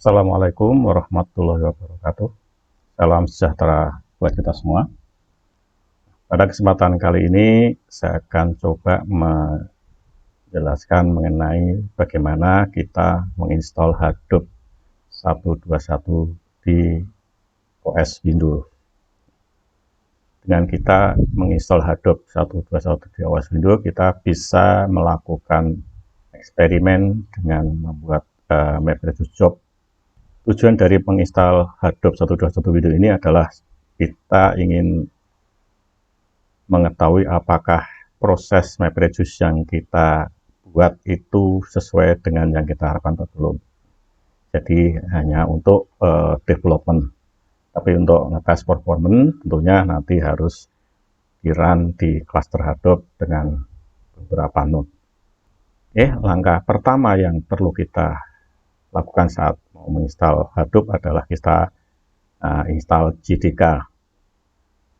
Assalamualaikum warahmatullahi wabarakatuh. Salam sejahtera buat kita semua. Pada kesempatan kali ini saya akan coba menjelaskan mengenai bagaimana kita menginstal Hadoop 121 di OS Windows. Dengan kita menginstal Hadoop 121 di OS Windows, kita bisa melakukan eksperimen dengan membuat MapReduce job. Tujuan dari menginstal Hadoop 121 Windows ini adalah kita ingin mengetahui apakah proses MapReduce yang kita buat itu sesuai dengan yang kita harapkan atau belum. Jadi hanya untuk development. Tapi untuk ngetes performance tentunya nanti harus di-run di cluster Hadoop dengan beberapa node. Langkah pertama yang perlu kita lakukan saat mau menginstal Hadoop adalah kita install JDK.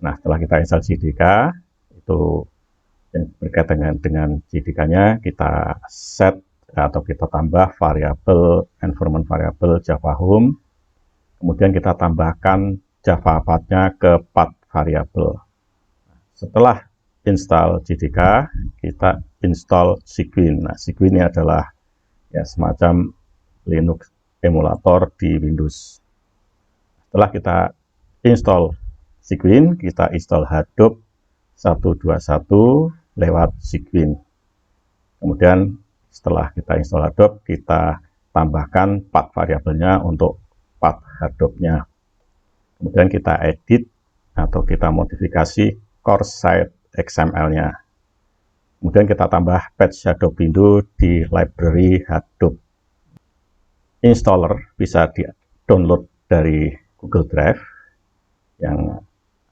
Nah, setelah kita install JDK, itu yang berkaitan dengan JDK-nya kita set atau kita tambah variabel environment variable Java Home. Kemudian kita tambahkan Java path-nya ke path variable. Setelah install JDK, kita install Cygwin. Nah, Cygwin ini adalah ya semacam Linux emulator di Windows. Setelah kita install Cygwin, kita install Hadoop 121 lewat Cygwin. Kemudian setelah kita install Hadoop, kita tambahkan path variabelnya untuk path Hadoop-nya. Kemudian kita edit atau kita modifikasi core site XML-nya. Kemudian kita tambah patch Hadoop window di library Hadoop. Installer bisa di-download dari Google Drive yang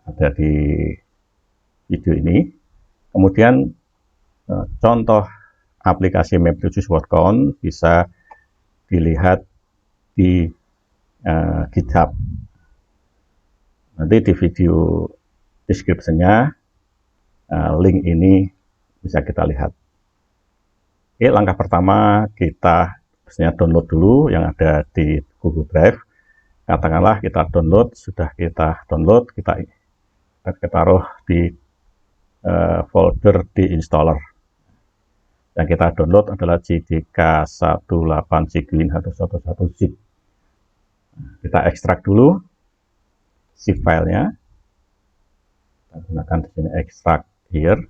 ada di video ini. Kemudian contoh aplikasi MapReduce word count bisa dilihat di GitHub. Nanti di video description-nya link ini bisa kita lihat. Langkah pertama kita biasanya download dulu yang ada di Google Drive. Katakanlah kita download, sudah kita download, kita taruh di folder di installer. Yang kita download adalah JDK 18 Cygwin atau 11 zip. Kita ekstrak dulu zip filenya. Kita gunakan di sini extract here.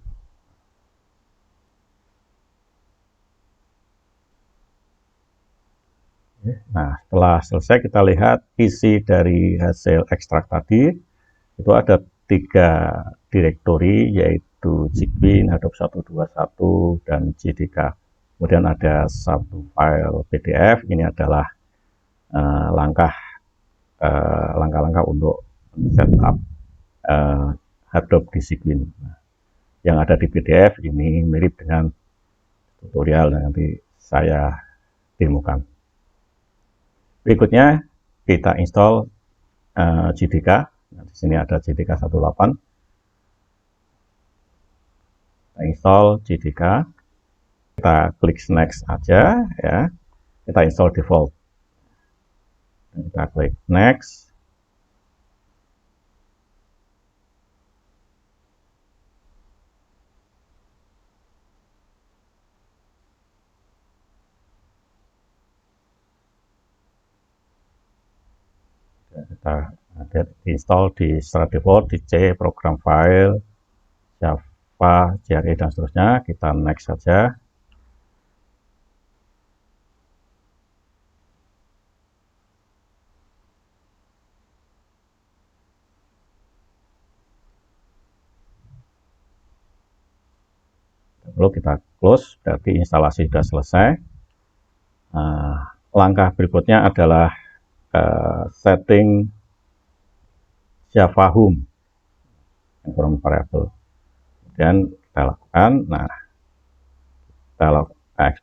Nah, setelah selesai kita lihat isi dari hasil ekstrak tadi. Itu ada 3 direktori, yaitu Cygwin, Hadoop 121, dan JDK. Kemudian ada satu file PDF. Ini adalah langkah-langkah untuk setup Hadoop di Cygwin. Nah, yang ada di PDF ini mirip dengan tutorial yang nanti saya demokan. Berikutnya kita install JDK. Nah, di sini ada JDK 18. Kita install JDK. Kita klik next aja ya. Kita install default. Dan kita klik next. Kita install di secara default di C program file Java, JRE dan seterusnya. Kita next saja. Lalu kita close, berarti instalasi sudah selesai. Langkah berikutnya adalah setting Java Home environment variable. Kemudian kita lakukan, nah kita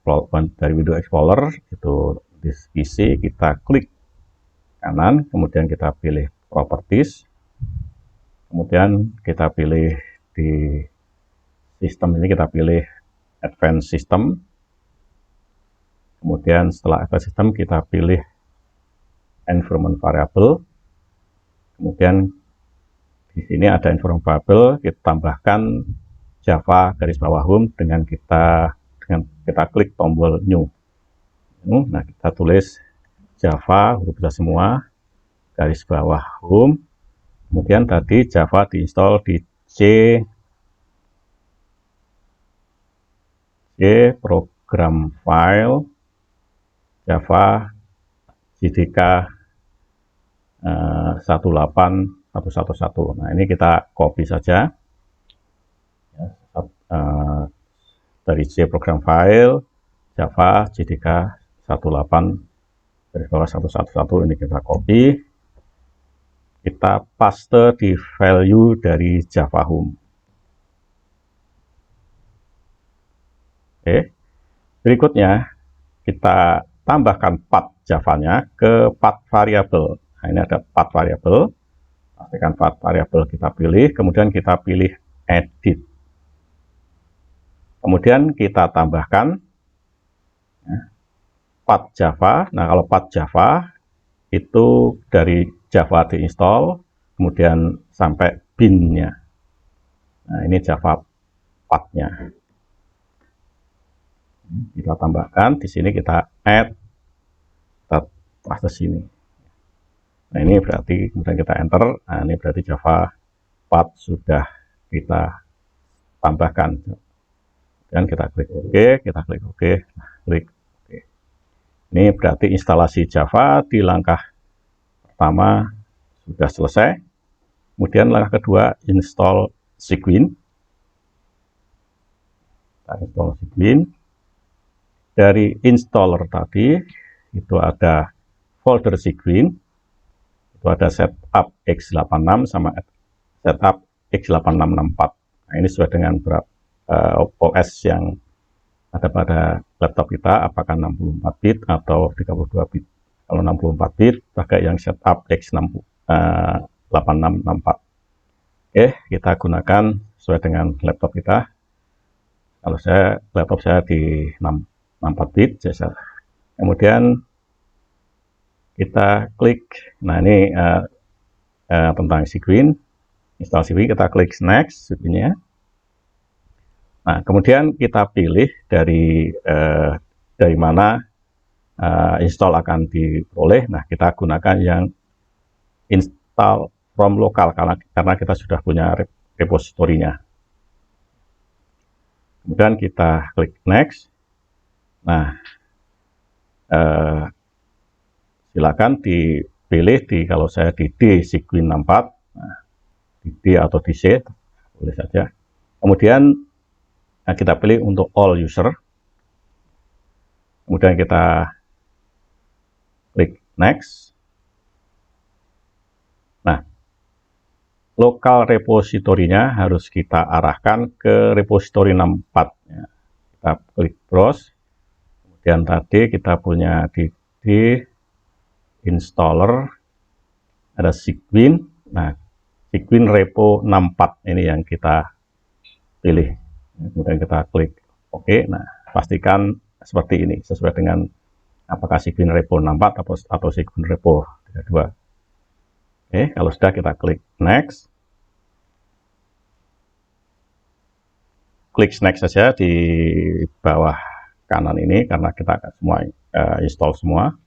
lakukan dari Windows Explorer itu di PC, kita klik kanan, kemudian kita pilih Properties, kemudian kita pilih di sistem ini kita pilih Advanced System. Kemudian setelah Advanced System kita pilih environment variable. Kemudian di sini ada environment variable, kita tambahkan Java garis bawah home dengan kita klik tombol new. Nah, kita tulis Java huruf besar semua garis bawah home. Kemudian tadi Java diinstal di C program file Java JDK 18111. Nah, ini kita copy saja dari C program file Java JDK 18111. Ini kita copy, kita paste di value dari Java home. Oke, berikutnya kita tambahkan path Java-nya ke path variable. Nah, ini ada path variable. Pastikan path variable kita pilih, kemudian kita pilih edit. Kemudian kita tambahkan path Java. Nah, kalau path Java itu dari Java diinstal, kemudian sampai bin-nya. Nah, ini Java path-nya. Kita tambahkan di sini, kita add, kita paste sini. Nah, ini berarti kemudian kita enter. Nah, ini berarti Java path sudah kita tambahkan. Dan kita klik OK, kita klik OK, nah, klik OK. Ini berarti instalasi Java di langkah pertama sudah selesai. Kemudian langkah kedua, install Cygwin. Kita install Cygwin. Dari installer tadi itu ada folder Cygwin, itu ada setup x86 sama setup x8664. Nah, ini sesuai dengan OS yang ada pada laptop kita, apakah 64 bit atau 32 bit. Kalau 64 bit pakai yang setup x8664. Oke, kita gunakan sesuai dengan laptop kita. Kalau laptop saya di 64 bit. Kemudian kita klik, nah ini tentang Cygwin, install Cygwin, kita klik next Cygwinnya. Nah, kemudian kita pilih dari mana install akan diperoleh. Nah, kita gunakan yang install from lokal karena kita sudah punya repositorinya. Kemudian kita klik next. Nah, silakan dipilih kalau saya di D Cygwin 64, nah, di D atau di C boleh saja. Kemudian kita pilih untuk all user. Kemudian kita klik next. Nah, lokal repositorinya harus kita arahkan ke repositori 64. Ya. Kita klik browse. Kemudian tadi kita punya di installer ada Cygwin. Nah, Cygwin repo 64 ini yang kita pilih. Kemudian kita klik OK. Nah, pastikan seperti ini sesuai dengan apakah Cygwin repo 64 atau Cygwin repo 32. Oke, kalau sudah kita klik next. Klik next saja di bawah kanan ini karena kita akan semua install semua.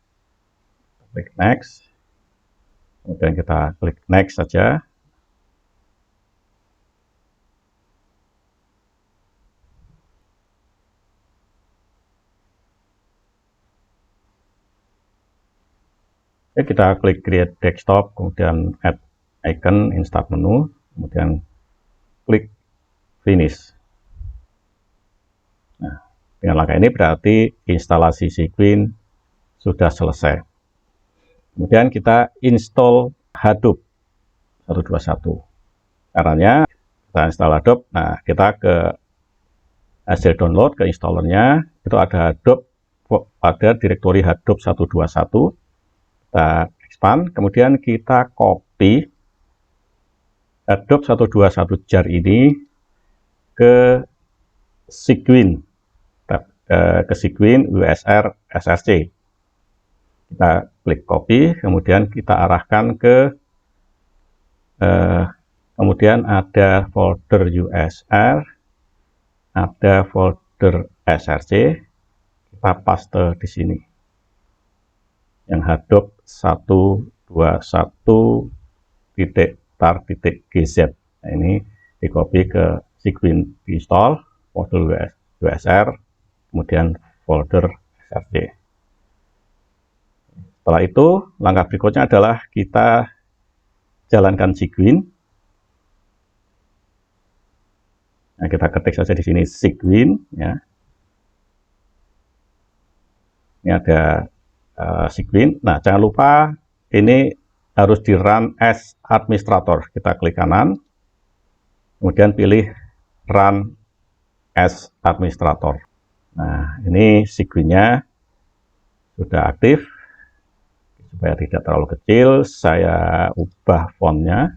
Klik next. Kemudian kita klik next saja. Oke, kita klik create desktop, kemudian add icon in start menu, kemudian klik finish. Nah, dengan langkah ini berarti instalasi Cygwin sudah selesai. Kemudian kita install Hadoop 121. Caranya kita install Hadoop. Nah, kita ke hasil download ke installernya itu ada Hadoop, pada direktori Hadoop 121. Kita expand, kemudian kita copy Hadoop 121 jar ini ke Cygwin, USR SRC. Kita klik copy, kemudian kita arahkan ke kemudian ada folder USR, ada folder SRC, kita paste di sini. Yang Hadoop 121.tar.gz. Nah, ini di copy ke Cygwin install, folder USR, kemudian folder SRC. Setelah itu, langkah berikutnya adalah kita jalankan Cygwin. Nah, kita ketik saja di sini Cygwin, ya. Ini ada Cygwin. Nah, jangan lupa ini harus di run as administrator. Kita klik kanan, kemudian pilih run as administrator. Nah, ini Cygwin-nya sudah aktif. Supaya tidak terlalu kecil, saya ubah fontnya.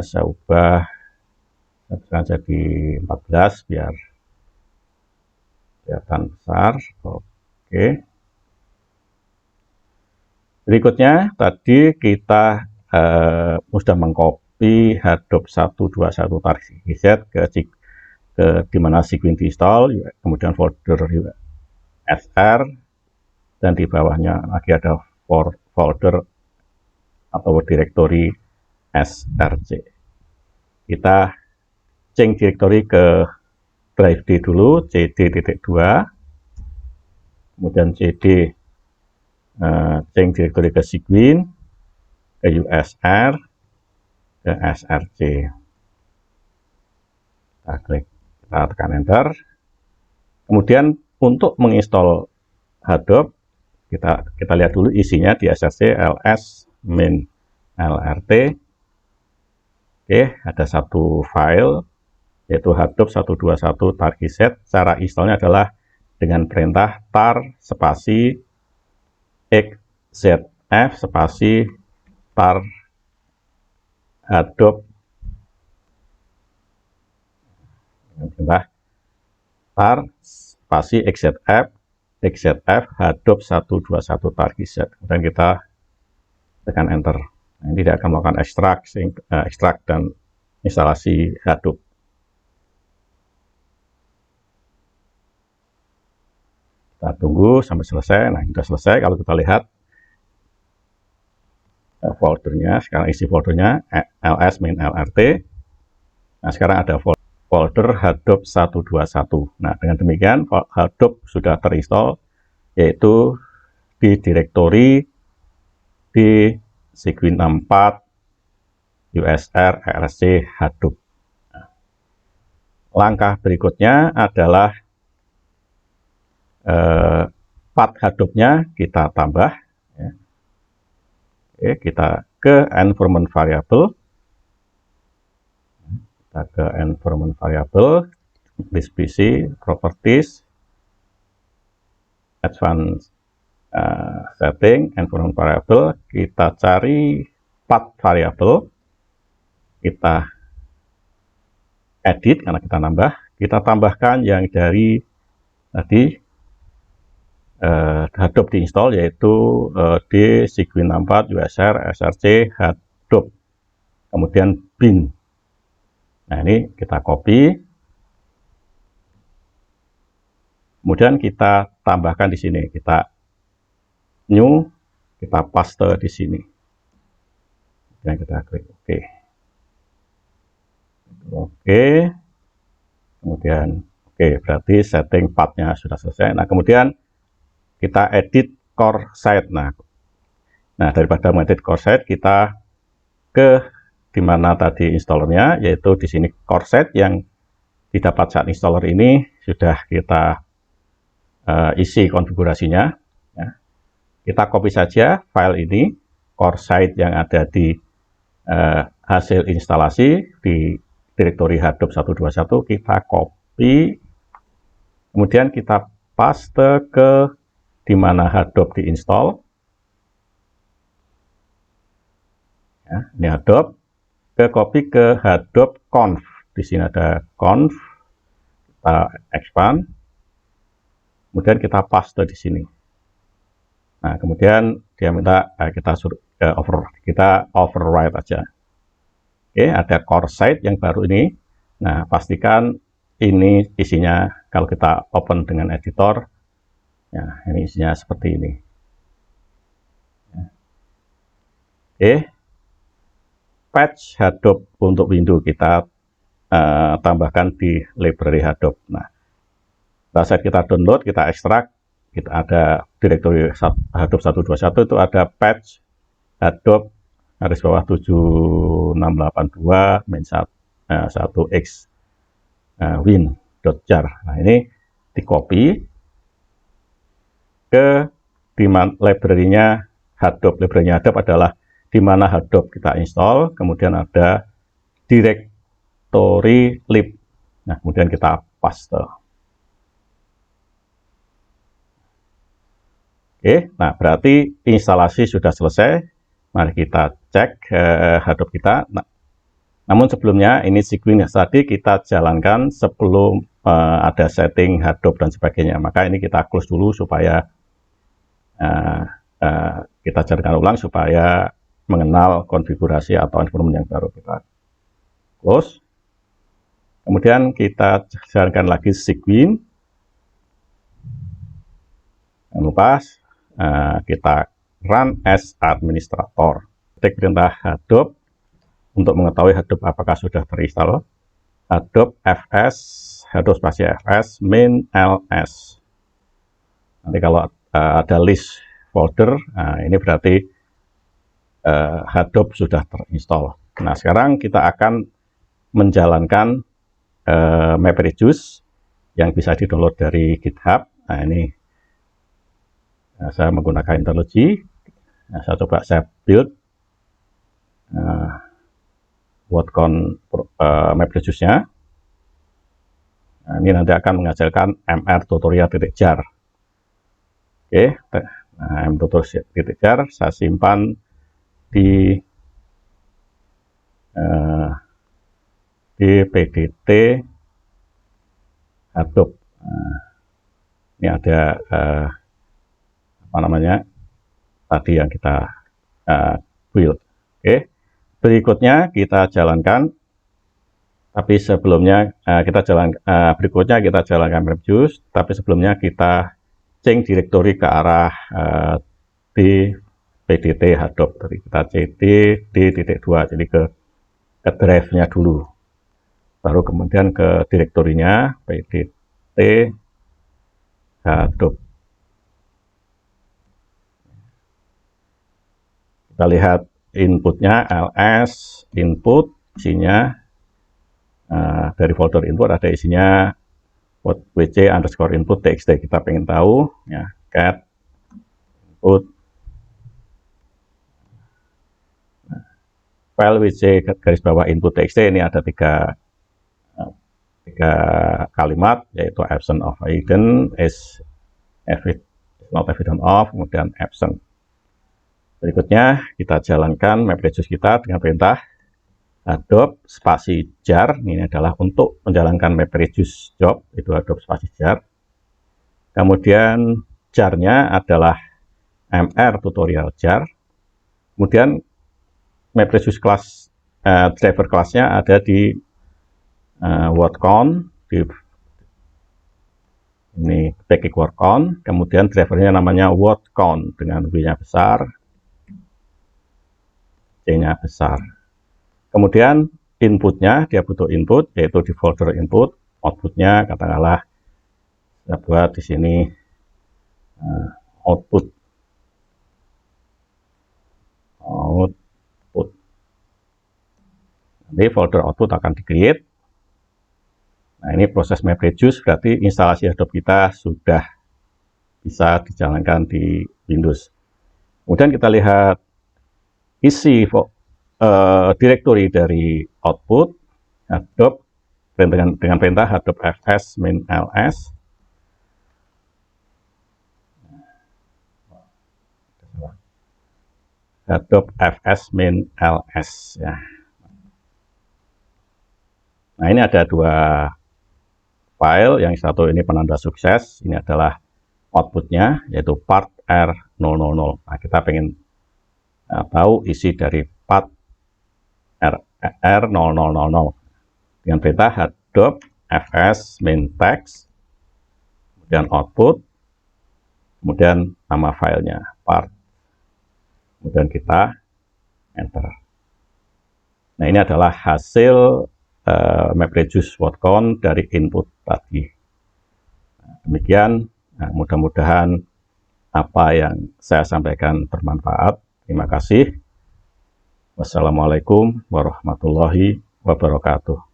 Saya ubah jadi 14 biar kelihatan besar. Oke. Berikutnya tadi kita sudah mengcopy Hadoop 121.tar.gz ke di mana Cygwin install, kemudian folder SR, dan di bawahnya lagi ada folder atau directory SRC. Kita change directory ke drive D dulu, cd.2, kemudian cd change directory ke Cygwin, ke USR, ke SRC. Kita klik, kita tekan enter. Kemudian untuk menginstal Hadoop, kita lihat dulu isinya di SRC ls min lrt. Oke, ada satu file yaitu Hadoop 121.tar.gz. Cara installnya adalah dengan perintah tar spasi xzf spasi tar Hadoop, perintah tar spasi xzf Hadoop 121.tar.gz, dan kita tekan enter. Nah, ini tidak akan melakukan ekstrak dan instalasi Hadoop. Kita tunggu sampai selesai. Nah, sudah selesai. Kalau kita lihat foldernya, sekarang isi foldernya ls min lrt. Nah, sekarang ada folder Hadoop 121. Nah, dengan demikian Hadoop sudah terinstall, yaitu di direktori di Cygwin 64 USR RC Hadoop. Nah, langkah berikutnya adalah path Hadoop-nya kita tambah. Ya. Oke, kita ke environment variable. Kita ke environment variable, list PC, properties, advanced setting, environment variable. Kita cari path variable, kita edit karena kita nambah. Kita tambahkan yang dari tadi Hadoop diinstal, yaitu di Cygwin 64 USR SRC Hadoop, kemudian bin. Nah, ini kita copy, kemudian kita tambahkan di sini, kita new, kita paste di sini, dan kita klik OK. Oke, kemudian oke, berarti setting path-nya sudah selesai. Nah, kemudian kita edit core site. Nah, daripada mengedit core site, kita ke dimana tadi installernya, yaitu di sini core site yang didapat saat installer ini sudah kita isi konfigurasinya. Ya. Kita copy saja file ini, core site yang ada di hasil instalasi di direktori Hadoop 121, kita copy, kemudian kita paste ke di mana Hadoop diinstal. Ya, ini Hadoop, ke copy ke Hadoop conf. Di sini ada conf, kita expand. Kemudian kita paste di sini. Nah, kemudian dia minta kita override aja. Oke, ada core site yang baru ini. Nah, pastikan ini isinya kalau kita open dengan editor, ya ini isinya seperti ini. Oke, patch Hadoop untuk Windows kita tambahkan di library Hadoop. Nah, pada saat kita download, kita ekstrak, kita ada direktori Hadoop 121 itu ada patch Hadoop garis bawah 7682 1x win.jar. Nah, ini di copy ke library-nya Hadoop. Library-nya Hadoop adalah di mana Hadoop kita install, kemudian ada directory lib. Nah, kemudian kita paste. Oke, nah berarti instalasi sudah selesai. Mari kita cek Hadoop kita. Nah, namun sebelumnya ini sequence tadi kita jalankan sebelum ada setting Hadoop dan sebagainya. Maka ini kita close dulu supaya kita jalankan ulang supaya mengenal konfigurasi atau environment yang baru. Kita close. Kemudian kita jalankan lagi sequence. Jangan lupa kita run as administrator. Ketik perintah Hadoop untuk mengetahui Hadoop apakah sudah terinstall. Hadoop fs Hadoop spasi fs min ls. Nanti kalau ada list folder, nah ini berarti Hadoop sudah terinstall. Nah, sekarang kita akan menjalankan MapReduce yang bisa di-download dari GitHub. Nah, ini saya menggunakan IntelliJ. Nah, saya build WordCon MapReduce-nya. Nah, ini nanti akan menghasilkan mr tutorial.jar. Oke, nah, mr tutorial.jar saya simpan di PDT Hadoop. Nah, ini ada apa namanya tadi yang kita build. Oke, berikutnya kita jalankan, tapi sebelumnya berikutnya kita jalankan MapReduce, tapi sebelumnya kita change directory ke arah di PDT Hadoop. Jadi kita cd d.2, jadi ke drive-nya dulu, baru kemudian ke direktorinya PDT Hadoop. Kita lihat inputnya ls input, isinya dari folder input ada isinya wc underscore input txt. Kita pengen tahu ya, cat input file wc garis bawah input txt. Ini ada tiga kalimat, yaitu absent of hidden, is not evident of, kemudian absent. Berikutnya kita jalankan MapReduce kita dengan perintah Hadoop spasi jar. Ini adalah untuk menjalankan MapReduce job, itu Hadoop spasi jar. Kemudian jar-nya adalah mr tutorial jar. Kemudian MapReduce class driver kelasnya ada di WordCon, di ini basic WordCon. Kemudian drivernya namanya WordCon dengan W-nya besar, C-nya besar. Kemudian inputnya, dia butuh input, yaitu di folder input. Outputnya katakanlah saya buat di sini output. Nanti folder output akan di-create. Nah, ini proses MapReduce, berarti instalasi Hadoop kita sudah bisa dijalankan di Windows. Kemudian kita lihat isi directory dari output Hadoop dengan perintah Hadoop fs min ls. Hadoop fs min ls ya. Nah, ini ada dua file, yang satu ini penanda sukses, ini adalah outputnya, yaitu part R000. Nah, kita pengen tahu isi dari part R0000 dengan perintah hadop fs main text, kemudian output, kemudian nama filenya part, kemudian kita enter. Nah, ini adalah hasil MapReduce word count dari input tadi. Demikian, mudah-mudahan apa yang saya sampaikan bermanfaat. Terima kasih. Wassalamualaikum warahmatullahi wabarakatuh.